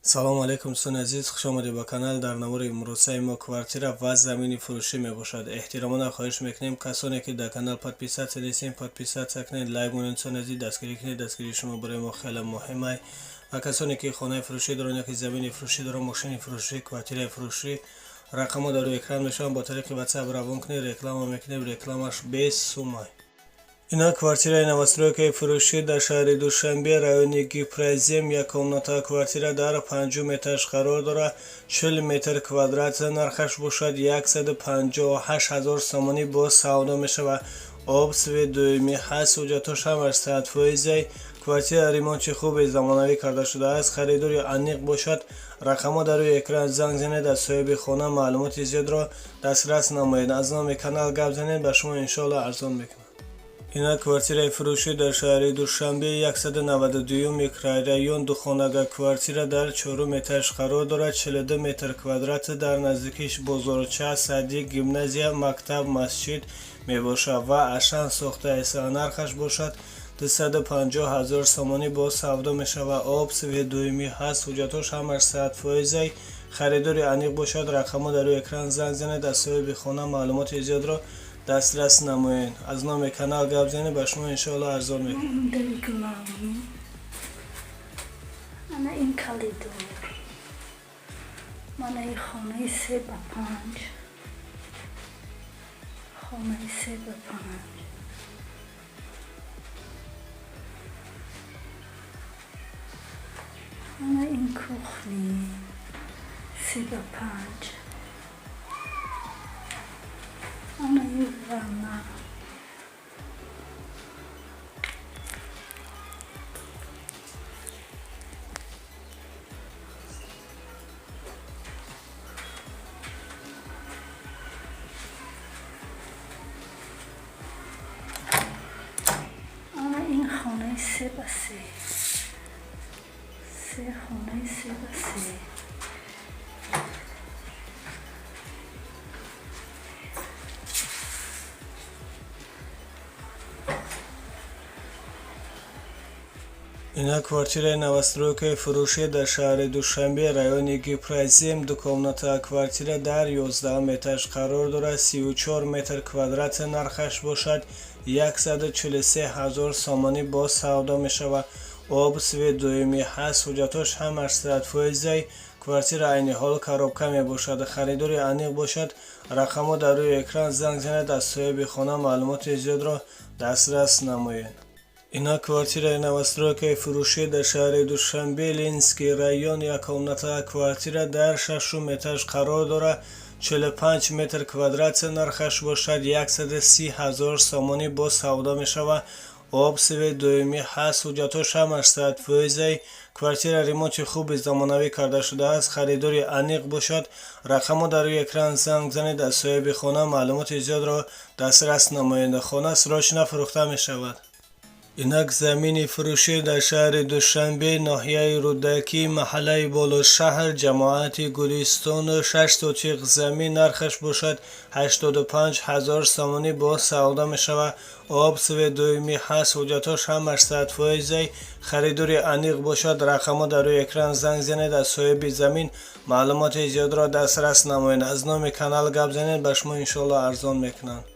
салому алайкум дӯстони азиз, хуш омадед ба канал. дар навори имрӯзаи мо квартира ва замини фурӯшӣ мебошад. эҳтиромона хоҳиш мекунем касоне ки дар канал подписатсия нестем, подписатсия кунед, лайк монед. дӯстони азиз, дастгирӣ кунед. дастгирии шумо барои мо хеле муҳим аст. ва касоне ки хонаи фурӯшӣ доранд, яки замини фурӯшӣ доранд, мошини фурӯшӣ, квартираи фурӯшӣ, рақамҳо дар рӯи экран мешаванд. бо тариқи WhatsApp равон кунед, реклама мекунем, рекламаш без сума. Ина квартираи новостройкаи фурӯшӣ дар шаҳри Душанбе, райони Гипразем, яккомната квартира дар 50 этаж қарор дорад. 40 метр квадрат нархаш бошад. 158 000 сомонӣ бо савдо мешавад. об свети дуюмӣ ҳаст, ҳуҷҷатош ҳамаш 100%. квартира ремонти хуби замонавӣ карда шудааст. харидори аниқ бошад. рақамҳо дар рӯи экран занг занед, аз соҳиби хона маълумоти зиёдро дастрас намоед. аз номи канал гап занед, ба шумо иншоалло арзон мекунад. ина квартираи фурӯшӣ дар шаҳри Душанбе, 192 микрорайон, духонага квартира дар 4 этаж қарор дорад. 42 метр квадрат дар наздикиш бозорча, садик, гимназия, мактаб, масҷид мебошад ва ашан сохтааст. нархаш бошад 250 000 сомонӣ бо савдо мешавад. об свети дуюмӣ ҳаст, ҳуҷҷатош ҳамаш 100%. харидори аниқ бошад. рақамҳо дар рӯи экран занг занед, аз соҳиби хона маълумоти зиёдро дастрас намоед. аз номи канал гап занед, ба шумо иншоалло арзон мекунад. Ana این کالیدور من این خانه 3 به 5 خانه 3 به 5 ana این کوخنی 3 به 5 ana این واننا این خانه 3 به 3 خانه 3 به 3 ина квартираи новостройкаи фурӯшӣ дар шаҳри Душанбе, райони Гипразем, дукомната квартира дар 11 этаж қарор дорад. 34 метр квадрат нархаш бошад. 143 000 сомонӣ бо савдо мешавад. об свети дуюмӣ ҳаст, ҳуҷҷатош ҳамаш 100%. квартира айни ҳол коробка мебошад. харидори аниқ бошад. рақамҳо дар рӯи экран занг занед, аз соҳиби хона маълумоти зиёдро дастрас намоед. ина квартираи новостройкаи фурӯшӣ дар шаҳри Душанбе, Ленинский район, яккомната квартира дар 6 этаж қарор дорад. 45 метр квадрат нархаш бошад. 130 000 сомонӣ бо савдо мешавад. об свети дуюмӣ ҳаст, ҳуҷҷатош ҳамаш 100%. квартира ремонти хуби замонавӣ карда шудааст. харидори аниқ бошад. рақамҳо дар рӯи экран занг занед, аз соҳиби хона маълумоти зиёдро дастрас намоед. хона срочно фурӯхта мешавад. инак замини фурӯшӣ дар шаҳри Душанбе, ноҳияи Рӯдакӣ, маҳаллаи Болошаҳр, ҷамоати Гулистон, 6 сотиқ замин. нархаш бошад 85 000 сомонӣ бо савдо мешавад. об свети дуюмӣ ҳаст, ҳуҷҷатош ҳамаш 100%. харидори аниқ бошад. рақамҳо дар рӯи экран занг занед, аз соҳиби замин маълумоти зиёдро дастрас намоед. аз номи канал гап занед, ба шумо иншоалло арзон мекунанд.